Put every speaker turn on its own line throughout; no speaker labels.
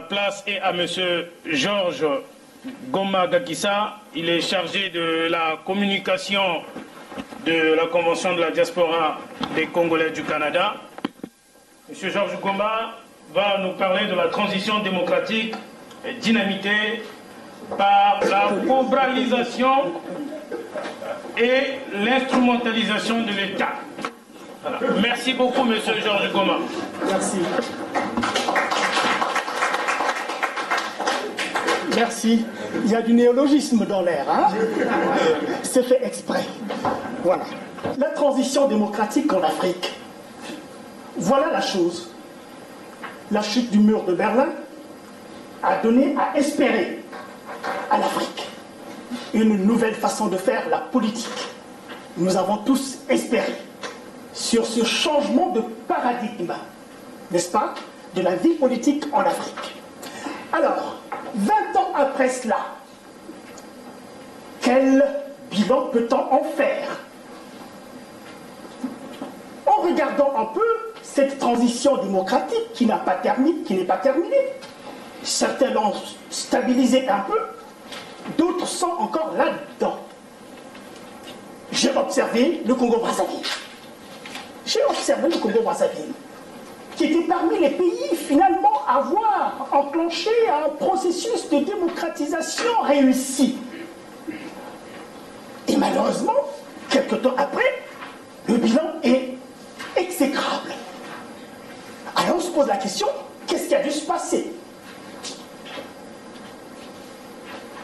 place est à M. Georges Goma Gakissa. Il est chargé de la communication de la Convention de la diaspora des Congolais du Canada. M. Georges Goma va nous parler de la transition démocratique dynamitée par la cobralisation et l'instrumentalisation de l'État. Voilà. Merci beaucoup, M. Georges Goma.
Merci. Merci. Il y a du néologisme dans l'air, hein? C'est fait exprès. Voilà. La transition démocratique en Afrique. Voilà la chose. La chute du mur de Berlin a donné à espérer à l'Afrique une nouvelle façon de faire la politique. Nous avons tous espéré sur ce changement de paradigme, n'est-ce pas, de la vie politique en Afrique. Alors, 20 ans après cela, quel bilan peut-on en faire? En regardant un peu cette transition démocratique qui n'est pas terminée, certains l'ont stabilisé un peu, d'autres sont encore là-dedans. J'ai observé le Congo-Brazzaville. Qui était parmi les pays finalement à avoir enclenché un processus de démocratisation réussi. Et malheureusement, quelque temps après, le bilan est exécrable. Alors on se pose la question, qu'est-ce qui a dû se passer?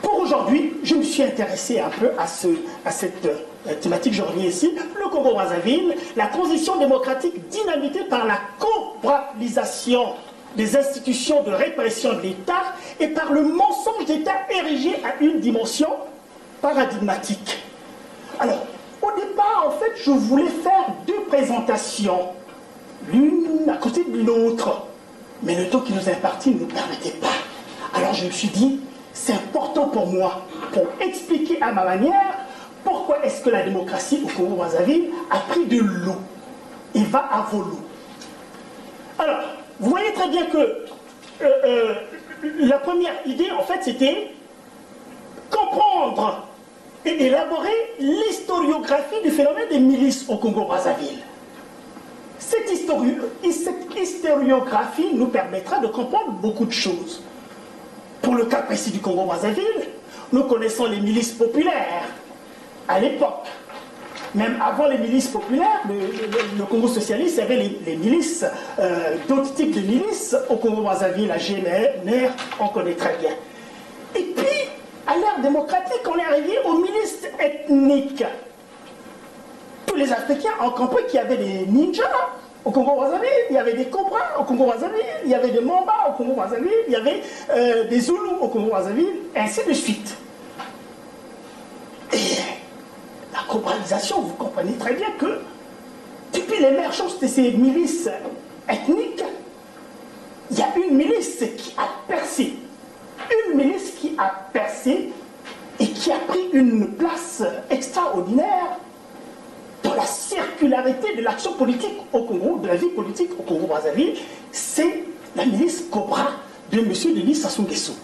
Pour aujourd'hui, je me suis intéressé un peu à cette thématique, je reviens ici, le Congo-Brazzaville, la transition démocratique dynamitée par la cobralisation des institutions de répression de l'État et par le mensonge d'État érigé à une dimension paradigmatique. Alors, au départ, en fait, je voulais faire deux présentations, l'une à côté de l'autre, mais le temps qui nous est imparti ne nous permettait pas. Alors je me suis dit, c'est important pour moi, pour expliquer à ma manière, pourquoi est-ce que la démocratie au Congo-Brazzaville a pris de l'eau et va à volo. Alors, vous voyez très bien que la première idée, en fait, c'était comprendre et élaborer l'historiographie du phénomène des milices au Congo-Brazzaville. Cette historiographie nous permettra de comprendre beaucoup de choses. Pour le cas précis du Congo-Brazzaville, nous connaissons les milices populaires. À l'époque, même avant les milices populaires, le Congo socialiste avait les milices, d'autres types de milices. Au Congo-Brazzaville, la GNR, on connaît très bien. Et puis, à l'ère démocratique, on est arrivé aux milices ethniques. Tous les Africains ont compris qu'il y avait des ninjas au Congo-Brazzaville, il y avait des Cobras au Congo-Brazzaville, il y avait des Mamba au Congo-Brazzaville, il y avait des Zoulous au Congo-Brazzaville, et ainsi de suite. Et la cobralisation, vous comprenez très bien que depuis l'émergence de ces milices ethniques, il y a une milice qui a percé. Une milice qui a percé et qui a pris une place extraordinaire dans la circularité de l'action politique au Congo, de la vie politique au Congo-Brazzaville, c'est la milice Cobra de M. Denis Sassou Nguesso.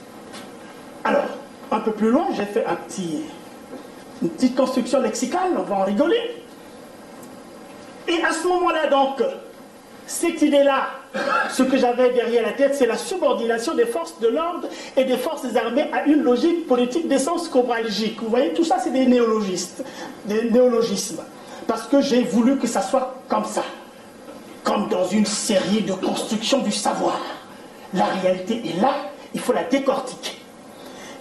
Alors, un peu plus loin, j'ai fait une petite construction lexicale, on va en rigoler. Et à ce moment-là, donc, cette idée-là, ce que j'avais derrière la tête, c'est la subordination des forces de l'ordre et des forces armées à une logique politique d'essence cobralgique. Vous voyez, tout ça, c'est des néologismes. Parce que j'ai voulu que ça soit comme ça, comme dans une série de construction du savoir. La réalité est là, il faut la décortiquer.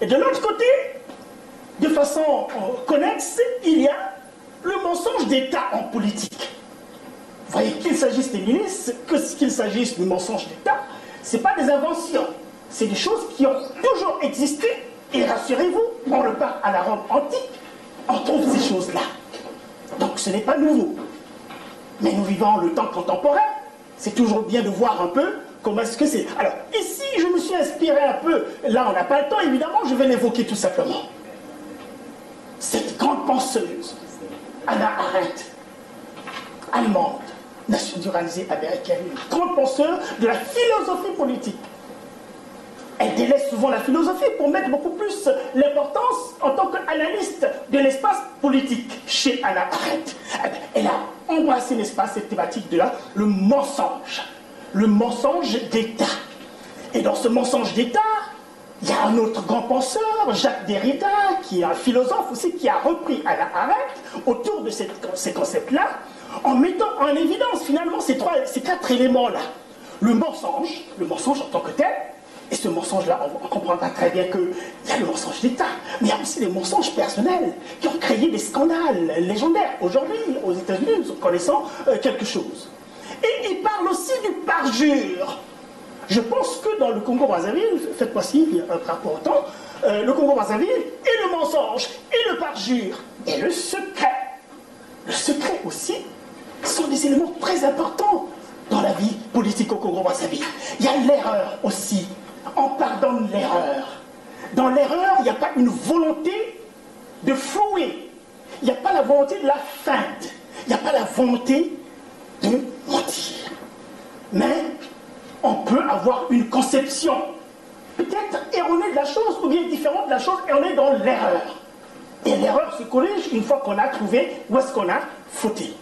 Et de l'autre côté, de façon connexe, il y a le mensonge d'État en politique. Vous voyez, qu'il s'agisse des milices, qu'il s'agisse du mensonge d'État, ce n'est pas des inventions, c'est des choses qui ont toujours existé. Et rassurez-vous, on repart à la Rome antique, on trouve ces choses-là. Donc ce n'est pas nouveau. Mais nous vivons le temps contemporain. C'est toujours bien de voir un peu comment est-ce que c'est. Alors ici, je me suis inspiré un peu. Là, on n'a pas le temps, évidemment, je vais l'évoquer tout simplement. Cette grande penseuse, Hannah Arendt, allemande, nationalisée américaine, grande penseuse de la philosophie politique. Elle délaisse souvent la philosophie pour mettre beaucoup plus l'importance en tant qu'analyste de l'espace politique chez Hannah Arendt. Elle a embrassé, n'est-ce pas, cette thématique de là, le mensonge d'État. Et dans ce mensonge d'État, il y a un autre grand penseur, Jacques Derrida, qui est un philosophe aussi, qui a repris Hannah Arendt autour de ces concepts-là, en mettant en évidence finalement ces quatre éléments-là. Le mensonge en tant que tel, et ce mensonge-là, on comprendra très bien qu'il y a le mensonge d'État, mais il y a aussi les mensonges personnels qui ont créé des scandales légendaires. Aujourd'hui, aux États-Unis, nous connaissons quelque chose. Et il parle aussi du parjure. Je pense que dans le Congo-Brazzaville, faites-moi signe par rapport au temps, le Congo-Brazzaville et le mensonge, et le parjure, et le secret. Le secret aussi sont des éléments très importants dans la vie politique au Congo-Brazzaville. Il y a l'erreur aussi. On pardonne l'erreur. Dans l'erreur, il n'y a pas une volonté de flouer. Il n'y a pas la volonté de la feinte. Il n'y a pas la volonté de mentir. Mais on peut avoir une conception peut-être erronée de la chose ou bien différente de la chose et on est dans l'erreur. Et l'erreur se corrige une fois qu'on a trouvé où est-ce qu'on a fauté.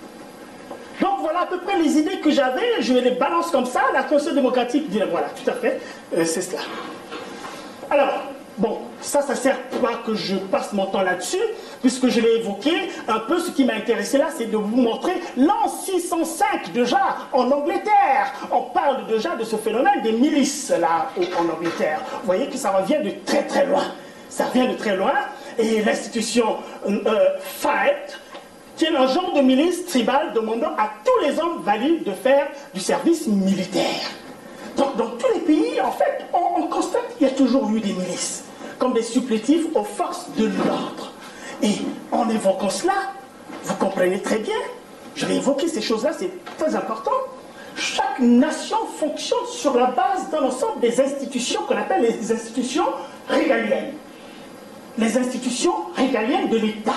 Donc voilà à peu près les idées que j'avais, je les balance comme ça, la conscience démocratique, voilà, tout à fait, c'est cela. Alors, bon, ça sert pas que je passe mon temps là-dessus, puisque je l'ai évoqué, un peu ce qui m'a intéressé là, c'est de vous montrer l'an 605 déjà, en Angleterre. On parle déjà de ce phénomène des milices là, en Angleterre. Vous voyez que ça revient de très très loin. Ça vient de très loin, et l'institution Fight, qui est un genre de milice tribale demandant à tous les hommes valides de faire du service militaire. Donc, dans tous les pays, en fait, on constate qu'il y a toujours eu des milices, comme des supplétifs aux forces de l'ordre. Et en évoquant cela, vous comprenez très bien, je vais évoquer ces choses-là, c'est très important. Chaque nation fonctionne sur la base d'un ensemble des institutions qu'on appelle les institutions régaliennes. Les institutions régaliennes de l'État.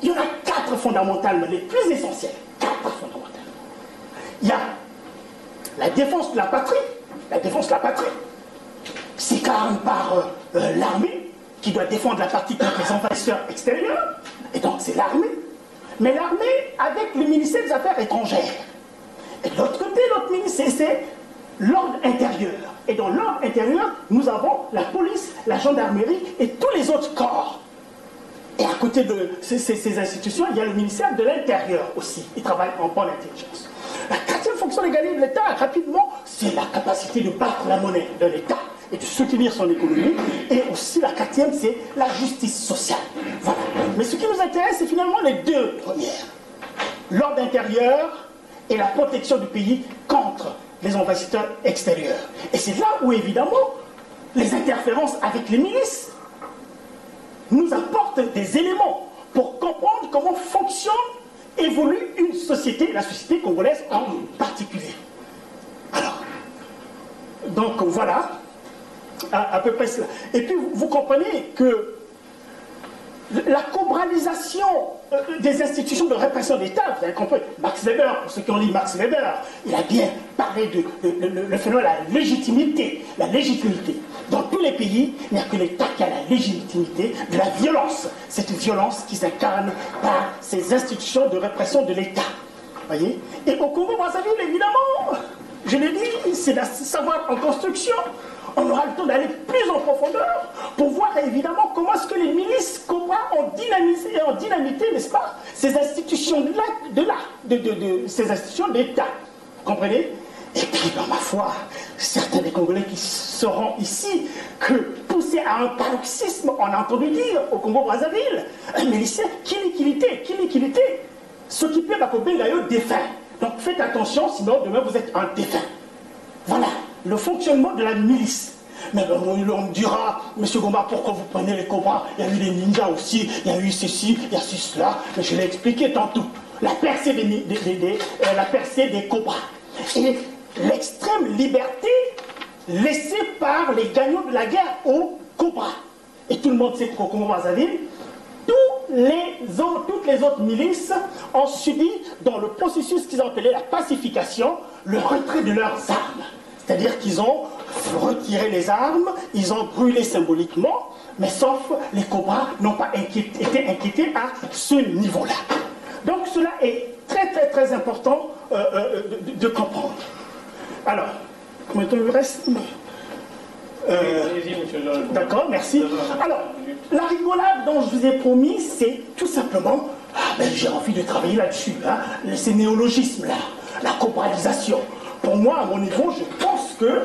Il y en a 4 fondamentales, les plus essentielles. 4 fondamentales. Il y a la défense de la patrie. La défense de la patrie, c'est quand même par l'armée qui doit défendre la patrie contre les envahisseurs extérieurs. Et donc c'est l'armée. Mais l'armée avec le ministère des Affaires étrangères. Et de l'autre côté, l'autre ministère, c'est l'ordre intérieur. Et dans l'ordre intérieur, nous avons la police, la gendarmerie et tous les autres corps. Et à côté de ces institutions, il y a le ministère de l'Intérieur aussi. Il travaille en bonne intelligence. La 4e fonction régalienne de l'État, rapidement, c'est la capacité de battre la monnaie de l'État et de soutenir son économie. Et aussi la 4e, c'est la justice sociale. Voilà. Mais ce qui nous intéresse, c'est finalement les 2 premières. L'ordre intérieur et la protection du pays contre les envahisseurs extérieurs. Et c'est là où, évidemment, les interférences avec les milices nous apportent des éléments pour comprendre comment fonctionne, évolue une société, la société congolaise en particulier. Alors, donc voilà, à peu près cela. Et puis vous comprenez que la cobralisation des institutions de répression d'État, vous avez compris, Max Weber, pour ceux qui ont lu Max Weber, il a bien parlé de le phénomène de la légitimité. La légitimité. Dans tous les pays, il n'y a que l'État qui a la légitimité de la violence. Cette violence qui s'incarne par ces institutions de répression de l'État. Voyez. Et au Congo-Brazzaville, évidemment, je l'ai dit, c'est le savoir en construction. On aura le temps d'aller plus en profondeur pour voir évidemment comment est-ce que les milices Cobra ont dynamisé et ont dynamité, n'est-ce pas, ces institutions-là, ces institutions d'État. Vous comprenez? Et puis, dans ma foi, certains des Congolais qui seront ici, que poussés à un paroxysme, on a entendu dire au Congo-Brazzaville, un milicien, qui liquidité, s'occuper d'Akobengayo défunt. Donc faites attention, sinon demain vous êtes un défunt. Voilà le fonctionnement de la milice. Mais on me dira, Monsieur Gomba, pourquoi vous prenez les cobras? Il y a eu les ninjas aussi, il y a eu ceci, il y a cela. Mais je l'ai expliqué tantôt. La percée des cobras. Et l'extrême liberté laissée par les gagnants de la guerre aux cobras. Et tout le monde sait qu'au Congo-Brazzaville, toutes les autres milices ont subi, dans le processus qu'ils ont appelé la pacification, le retrait de leurs armes. C'est-à-dire qu'ils ont retiré les armes, ils ont brûlé symboliquement, mais sauf les Cobras n'ont pas été inquiétés à ce niveau-là. Donc cela est très très très important de comprendre. Alors, combien de temps il me reste? D'accord, merci. Alors, la rigolade dont je vous ai promis, c'est tout simplement, j'ai envie de travailler là-dessus, hein, ces néologismes-là, la cobralisation. Pour moi, à mon niveau, je pense que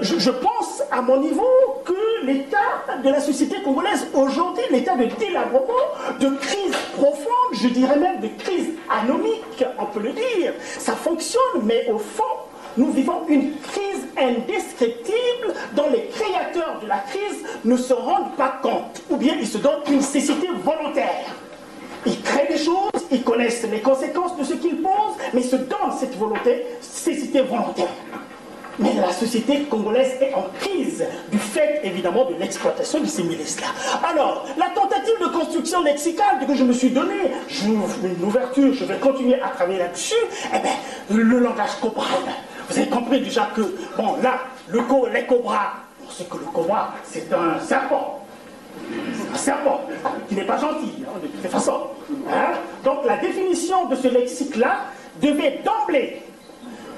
je pense à mon niveau que l'état de la société congolaise aujourd'hui, l'état de délabrement, de crise profonde, je dirais même de crise anomique, on peut le dire, ça fonctionne, mais au fond, nous vivons une crise indescriptible dont les créateurs de la crise ne se rendent pas compte, ou bien ils se donnent une cécité volontaire. Ils créent des choses, ils connaissent les conséquences de ce qu'ils posent, mais ils se donnent cette cécité volontaire. Mais la société congolaise est en crise du fait, évidemment, de l'exploitation de ces milices-là. Alors, la tentative de construction lexicale que je me suis donnée, j'ouvre une ouverture, je vais continuer à travailler là-dessus, eh bien, le langage cobral. Vous avez compris déjà que, bon, là, les cobras, on sait que le cobra, c'est un serpent. C'est un serpent qui n'est pas gentil, hein, de toutes les façons. Hein? Donc, la définition de ce lexique-là devait d'emblée,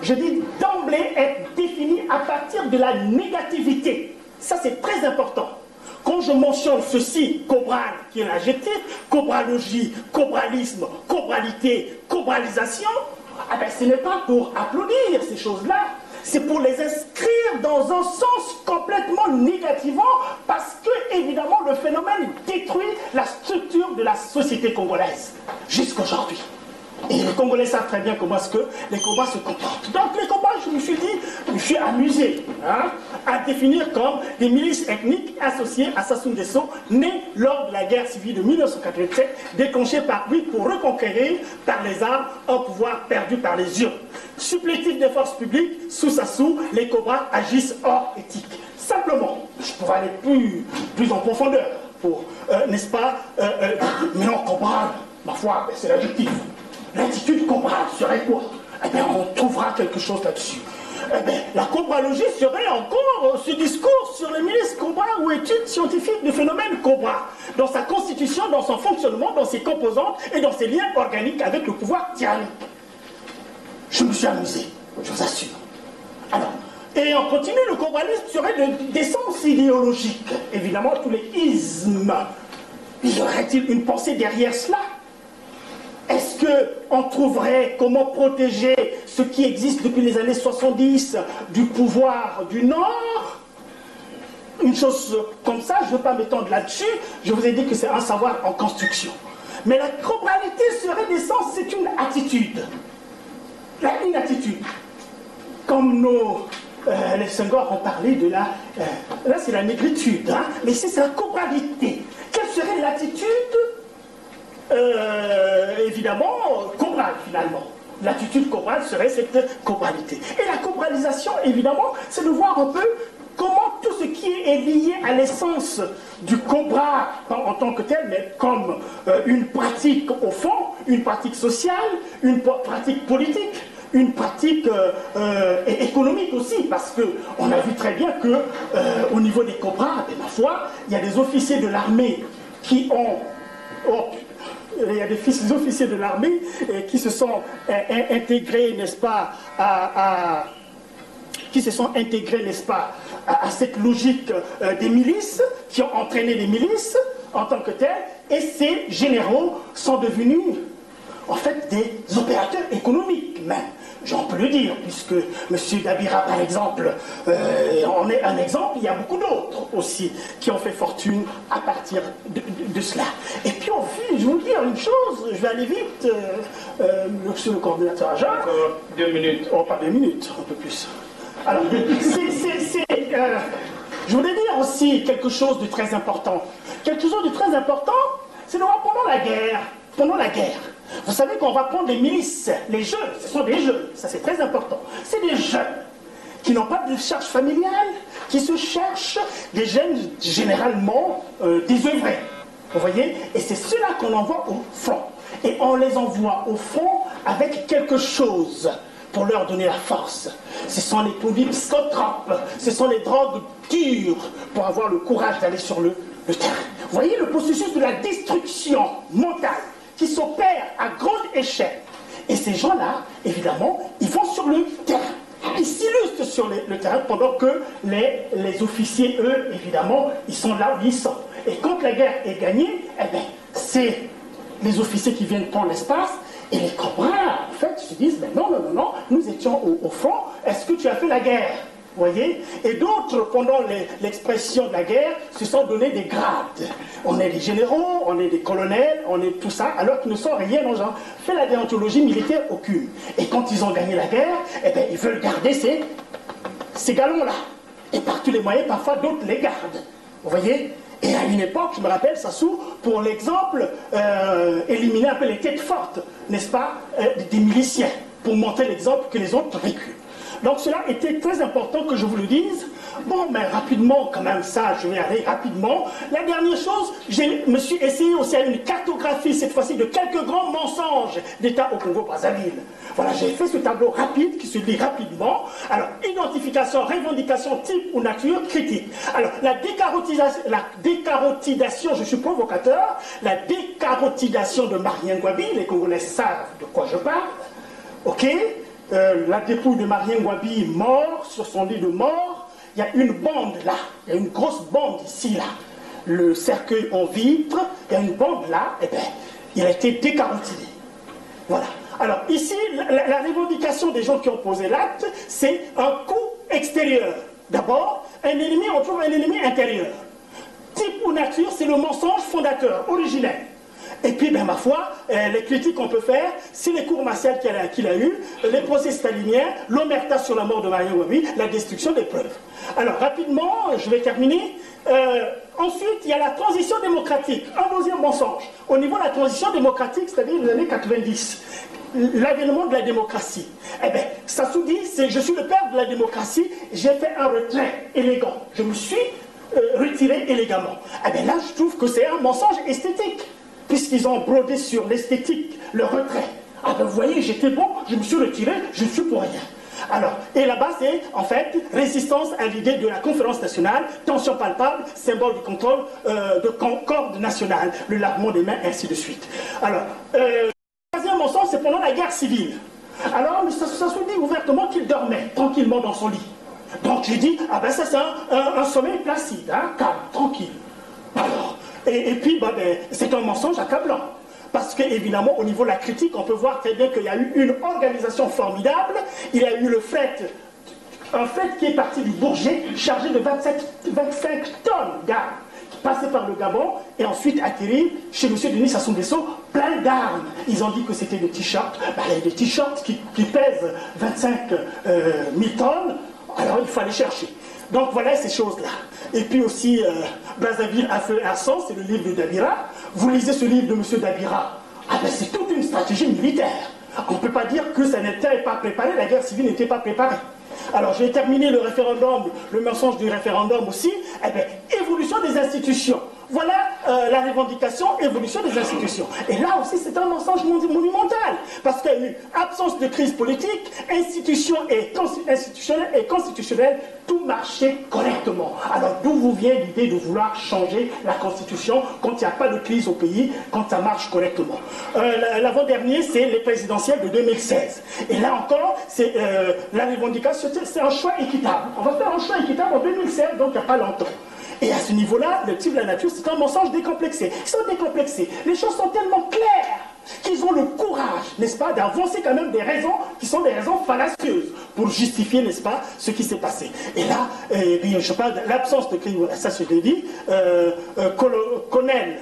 je dis d'emblée, être définie à partir de la négativité. Ça, c'est très important. Quand je mentionne ceci, cobral, qui est l'adjectif, cobralogie, cobralisme, cobralité, cobralisation, ah ben, ce n'est pas pour applaudir ces choses-là, c'est pour les inscrire dans un sens complètement négativant, parce que, évidemment, le phénomène détruit la structure de la société congolaise, jusqu'aujourd'hui. Et les Congolais savent très bien comment est-ce que les combats se comportent. Donc les combats, je me suis dit, je me suis amusé à définir comme des milices ethniques associées à Sassou Nguesso, nées lors de la guerre civile de 1987, déclenchée par lui pour reconquérir par les armes un pouvoir perdu par les urnes. Supplétif des forces publiques, sous Sassou, les cobras agissent hors éthique. Simplement, je pourrais aller plus en profondeur pour, n'est-ce pas, mais non, cobra, ma foi, c'est l'adjectif. L'attitude cobrale serait quoi? Eh bien, on trouvera quelque chose là-dessus. Eh bien, la cobralogie serait encore ce discours sur les milices cobra ou études scientifiques du phénomène cobra, dans sa constitution, dans son fonctionnement, dans ses composantes et dans ses liens organiques avec le pouvoir tyrannique. Je me suis amusé, je vous assure. Alors, et en continu, le cobralisme serait d'essence idéologique. Évidemment, tous les ismes. Y aurait-il une pensée derrière cela? Est-ce qu'on trouverait comment protéger ce qui existe depuis les années 70 du pouvoir du Nord? Une chose comme ça, je ne veux pas m'étendre là-dessus, je vous ai dit que c'est un savoir en construction. Mais la cobralité serait d'essence, c'est une attitude. Une attitude. Comme les Senghor ont parlé de la... là, c'est la négritude, hein, mais ici, c'est la cobralité. Quelle serait l'attitude évidemment, cobrale finalement. L'attitude cobrale serait cette cobralité. Et la cobralisation, évidemment, c'est de voir un peu comment tout ce qui est lié à l'essence du cobra en tant que tel, mais comme une pratique au fond, une pratique sociale, une pratique politique, une pratique économique aussi, parce qu'on a vu très bien que au niveau des cobras, ma foi, il y a des officiers de l'armée qui ont... il y a des officiers de l'armée qui se sont intégrés, n'est-ce pas, à cette logique des milices, qui ont entraîné les milices en tant que telles, et ces généraux sont devenus, en fait, des opérateurs économiques même. On peut le dire, puisque M. Dabira, par exemple, en est un exemple, il y a beaucoup d'autres aussi qui ont fait fortune à partir de cela. Et puis, au fil, je vais vous dire une chose, je vais aller vite, monsieur le coordinateur agent.
2 minutes.
Oh, pas 2 minutes, un peu plus. Alors, je voulais dire aussi quelque chose de très important. Quelque chose de très important, c'est de voir pendant la guerre, vous savez qu'on va prendre des milices, les jeunes, ce sont des jeunes, ça c'est très important. C'est des jeunes qui n'ont pas de charge familiale, qui se cherchent, des jeunes généralement désœuvrés. Vous voyez? Et c'est ceux-là qu'on envoie au front. Et on les envoie au front avec quelque chose pour leur donner la force. Ce sont les produits psychotropes, ce sont les drogues dures pour avoir le courage d'aller sur le terrain. Vous voyez le processus de la destruction mentale qui s'opère à grande échelle. Et ces gens-là, évidemment, ils vont sur le terrain. Ils s'illustrent sur le terrain pendant que les officiers, eux, évidemment, ils sont là où ils sont. Et quand la guerre est gagnée, eh bien, c'est les officiers qui viennent prendre l'espace et les camarades, en fait, se disent, mais non, non, non, non, nous étions au front, est-ce que tu as fait la guerre? Vous voyez? Et d'autres, pendant l'expression de la guerre, se sont donné des grades. On est des généraux, on est des colonels, on est tout ça, alors qu'ils ne sont rien aux gens. Fait la déontologie militaire aucune. Et quand ils ont gagné la guerre, eh bien, ils veulent garder ces galons-là. Et par tous les moyens, parfois d'autres les gardent. Vous voyez? Et à une époque, je me rappelle, Sassou, pour l'exemple, éliminer un peu les têtes fortes, n'est-ce pas, des miliciens, pour montrer l'exemple que les autres reculent. Donc cela était très important que je vous le dise. Bon, mais rapidement, quand même, ça, je vais aller rapidement. La dernière chose, je me suis essayé aussi à une cartographie, cette fois-ci, de quelques grands mensonges d'État au Congo-Brazzaville. Voilà, j'ai fait ce tableau rapide, qui se lit rapidement. Alors, identification, revendication, type ou nature, critique. Alors, la décarotidation, je suis provocateur, la décarotidation de Marien Ngouabi, les Congolais savent de quoi je parle, ok? La dépouille de Marien Ngouabi mort, sur son lit de mort, il y a une bande là, il y a une grosse bande ici là, le cercueil en vitre, il y a une bande là, et bien, il a été décarotidé. Voilà. Alors ici, la revendication des gens qui ont posé l'acte, c'est un coup extérieur. D'abord, un ennemi, on trouve un ennemi intérieur. Type ou nature, c'est le mensonge fondateur, originel. Et puis, ben, ma foi, les critiques qu'on peut faire, c'est les cours martiaux qu'il a eu, les procès staliniens, l'omerta sur la mort de Marien Ngouabi, la destruction des preuves. Alors, rapidement, je vais terminer. Ensuite, il y a la transition démocratique, un deuxième mensonge. Au niveau de la transition démocratique, c'est-à-dire les années 90, l'avènement de la démocratie. Eh bien, Sassou dit, je suis le père de la démocratie, j'ai fait un retrait élégant. Je me suis retiré élégamment. Eh bien, là, je trouve que c'est un mensonge esthétique, puisqu'ils ont brodé sur l'esthétique, le retrait. Ah ben vous voyez, j'étais bon, je me suis retiré, je ne suis pour rien. Alors, et là-bas, c'est en fait résistance à l'idée de la conférence nationale, tension palpable, symbole du contrôle de concorde nationale, le lavement des mains, ainsi de suite. Alors, le troisième mensonge, c'est pendant la guerre civile. Alors, ça se dit ouvertement qu'il dormait tranquillement dans son lit. Donc j'ai dit, ah ben ça c'est un sommeil placide, hein, calme, tranquille. Alors, et puis, bah, ben, c'est un mensonge accablant. Parce qu'évidemment, au niveau de la critique, on peut voir très bien qu'il y a eu une organisation formidable. Il y a eu le fret, un fret qui est parti du Bourget, chargé de 25 tonnes d'armes, qui passait par le Gabon et ensuite atterri chez M. Denis Sassou Nguesso, plein d'armes. Ils ont dit que c'était des t-shirts. Ben, des t-shirts qui pèsent 25 000 tonnes, alors il faut aller chercher. Donc voilà ces choses-là. Et puis aussi, Brazzaville à feu et à sang, c'est le livre de Dabira. Vous lisez ce livre de M. Dabira, ah ben c'est toute une stratégie militaire. On ne peut pas dire que ça n'était pas préparé, la guerre civile n'était pas préparée. Alors je vais terminer le référendum, le mensonge du référendum aussi. Eh bien, évolution des institutions. Voilà la revendication, évolution des institutions. Et là aussi, c'est un mensonge monumental. Parce qu'il y a eu absence de crise politique, institutionnelle et constitutionnelle, tout marchait correctement. Alors d'où vous vient l'idée de vouloir changer la Constitution quand il n'y a pas de crise au pays, quand ça marche correctement? L'avant-dernier, c'est les présidentielles de 2016. Et là encore, c'est la revendication, c'est un choix équitable. On va faire un choix équitable en 2016, donc il n'y a pas longtemps. Et à ce niveau-là, le type de la nature, c'est un mensonge décomplexé. Ils sont décomplexés. Les choses sont tellement claires qu'ils ont le courage, n'est-ce pas, d'avancer quand même des raisons qui sont des raisons fallacieuses pour justifier, n'est-ce pas, ce qui s'est passé. Et là, je parle de l'absence de crime, ça se dit, colonel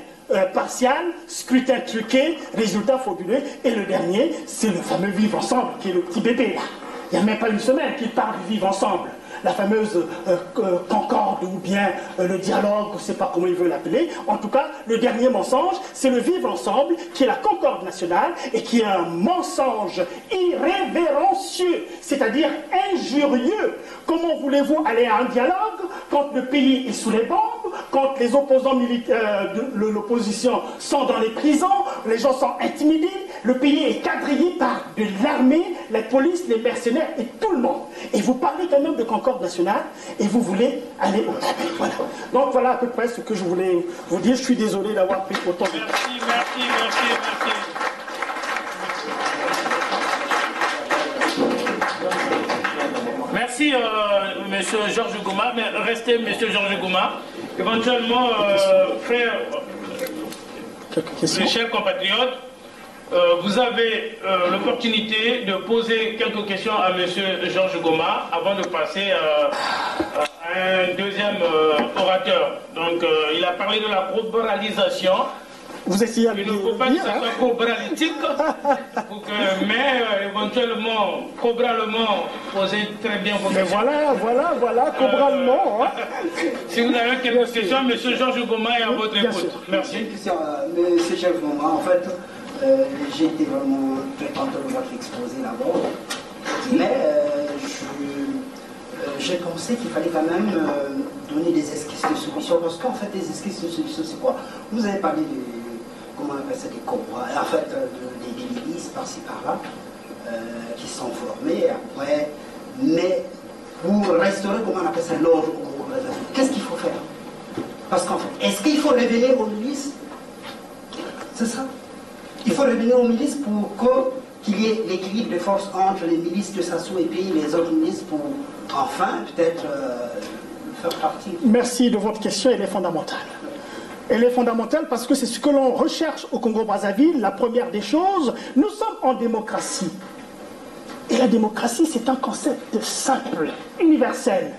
partial, scrutin truqué, résultat frauduleux. Et le dernier, c'est le fameux vivre ensemble, qui est le petit bébé là. Il n'y a même pas une semaine qu'il parle du vivre ensemble. La fameuse concorde ou bien le dialogue, je ne sais pas comment il veut l'appeler. En tout cas, le dernier mensonge, c'est le vivre ensemble, qui est la concorde nationale et qui est un mensonge irrévérencieux, c'est-à-dire injurieux. Comment voulez-vous aller à un dialogue quand le pays est sous les bombes, quand les opposants militaires de l'opposition sont dans les prisons, les gens sont intimidés, le pays est quadrillé par de l'armée, la police, les mercenaires et tout le monde. Et vous parlez quand même de concorde nationale et vous voulez aller au travail. Voilà. Donc voilà à peu près ce que je voulais vous dire. Je suis désolé d'avoir pris autant de temps.
Merci. Merci, monsieur Georges Gouma. Mais restez, monsieur Georges Gouma. Éventuellement, frère, mes chers compatriotes, vous avez l'opportunité de poser quelques questions à monsieur Georges Gouma avant de passer à un deuxième orateur. Donc, il a parlé de la globalisation.
Vous essayez à
il ne faut pas que ça soit cobralytique, mais éventuellement, probablement, poser très bien vos questions.
Voilà, cobralement. Hein.
Si vous avez quelques questions, M. Georges Gouma est à votre écoute. Merci.
Monsieur Chef Gouma, en fait, j'ai été vraiment très content de votre exposé d'abord, mais j'ai pensé qu'il fallait quand même donner des esquisses de solutions, parce qu'en fait, des esquisses de solutions, c'est quoi? Vous avez parlé de, comment on appelle ça, des cobras, en fait, des milices par-ci par-là, qui sont formées après, mais pour restaurer, comment on appelle ça, l'ordre, qu'est-ce qu'il faut faire? Parce qu'en fait, est-ce qu'il faut revenir aux milices? C'est ça. Il faut revenir aux milices pour qu'il y ait l'équilibre de force entre les milices de Sassou et puis les autres milices pour enfin peut-être faire partie.
Merci de votre question, elle est fondamentale. Elle est fondamentale parce que c'est ce que l'on recherche au Congo-Brazzaville. La première des choses, nous sommes en démocratie. Et la démocratie, c'est un concept simple, universel.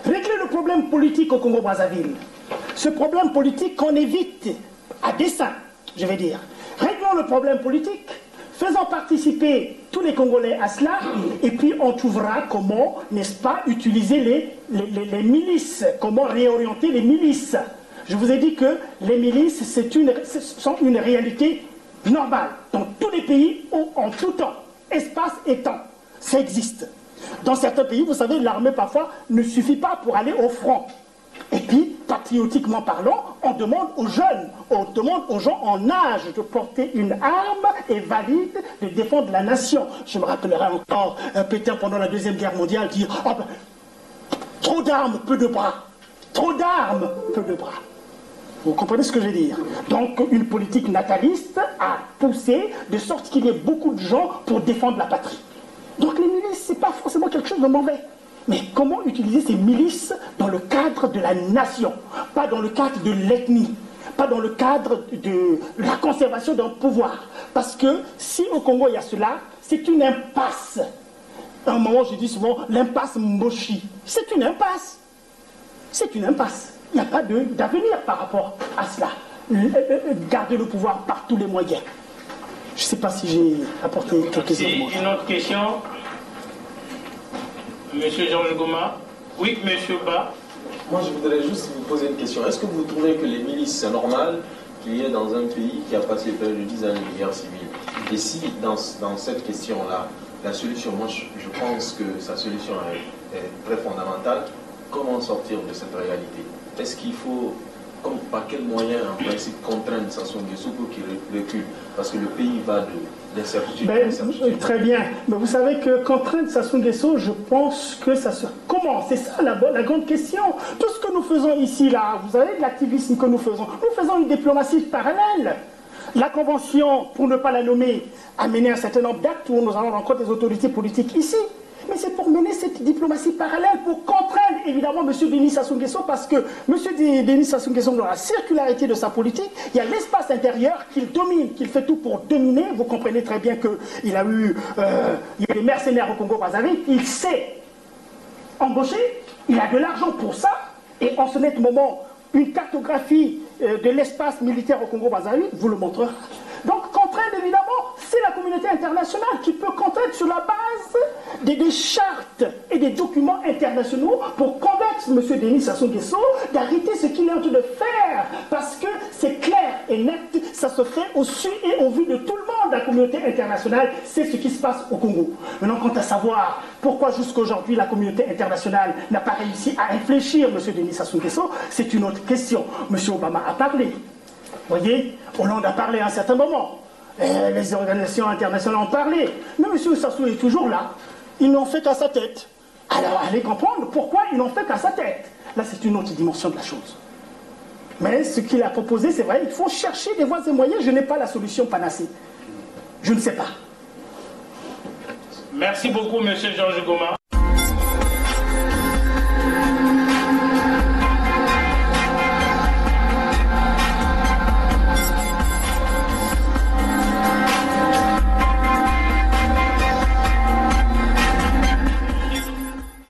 Régler le problème politique au Congo-Brazzaville. Ce problème politique qu'on évite à dessein, je vais dire. Réglons le problème politique, faisons participer tous les Congolais à cela, et puis on trouvera comment, n'est-ce pas, utiliser les milices, comment réorienter les milices. Je vous ai dit que les milices, sont une réalité normale dans tous les pays, en tout temps, espace et temps. Ça existe. Dans certains pays, vous savez, l'armée parfois ne suffit pas pour aller au front. Et puis, patriotiquement parlant, on demande aux jeunes, on demande aux gens en âge de porter une arme et valide de défendre la nation. Je me rappellerai encore Pétain pendant la Deuxième Guerre mondiale dire « Oh ben, trop d'armes, peu de bras. Trop d'armes, peu de bras. » Vous comprenez ce que je veux dire? Donc, une politique nataliste a poussé de sorte qu'il y ait beaucoup de gens pour défendre la patrie. Donc, les milices, ce n'est pas forcément quelque chose de mauvais. Mais comment utiliser ces milices dans le cadre de la nation, pas dans le cadre de l'ethnie, pas dans le cadre de la conservation d'un pouvoir. Parce que si au Congo il y a cela, c'est une impasse. À un moment, je dis souvent l'impasse Mboshi. C'est une impasse. C'est une impasse. Il n'y a pas d'avenir par rapport à cela. Garder le pouvoir par tous les moyens. Je ne sais pas si j'ai apporté quelques éléments.
Une autre question. Monsieur Georges Gouma. Oui, monsieur Ba.
Moi, je voudrais juste vous poser une question. Est-ce que vous trouvez que les milices, c'est normal qu'il y ait dans un pays qui a passé près de 10 ans une guerre civile? Et si, dans cette question-là, la solution, moi, je pense que sa solution est très fondamentale, comment sortir de cette réalité? Est-ce qu'il faut, par quel moyen, en principe, contraindre Sassou Nguesso pour qu'il recule? Parce que le pays va d'incertitude.
Très bien. Mais vous savez que contraindre Sassou Nguesso, je pense que ça se... Comment? C'est ça la grande question. Tout ce que nous faisons ici, là, vous savez, de l'activisme que nous faisons une diplomatie parallèle. La Convention, pour ne pas la nommer, a mené un certain nombre d'actes où nous allons rencontrer des autorités politiques ici. Mais c'est pour mener cette diplomatie parallèle, pour contraindre évidemment M. Denis Sassou Nguesso, parce que M. Denis Sassou Nguesso, dans la circularité de sa politique, il y a l'espace intérieur qu'il domine, qu'il fait tout pour dominer. Vous comprenez très bien qu'il a eu des mercenaires au Congo-Brazzaville, il sait embaucher, il a de l'argent pour ça, et en ce net moment, une cartographie de l'espace militaire au Congo-Brazzaville vous le montrera. Donc contraindre évidemment, c'est la communauté internationale qui peut contraindre sur la base des chartes et des documents internationaux pour convaincre M. Denis Sassou Nguesso d'arrêter ce qu'il est en train de faire. Parce que c'est clair et net, ça se fait au su et au vu de tout le monde, la communauté internationale, c'est ce qui se passe au Congo. Maintenant, quant à savoir pourquoi jusqu'à aujourd'hui la communauté internationale n'a pas réussi à infléchir M. Denis Sassou Nguesso, c'est une autre question. M. Obama a parlé. Vous voyez, Hollande a parlé à un certain moment. Les organisations internationales ont parlé. Mais M. Sassou est toujours là. Ils n'ont fait qu'à sa tête. Alors, allez comprendre pourquoi ils n'ont fait qu'à sa tête. Là, c'est une autre dimension de la chose. Mais ce qu'il a proposé, c'est vrai, il faut chercher des voies et moyens. Je n'ai pas la solution panacée. Je ne sais pas.
Merci beaucoup, M. Georges Goma.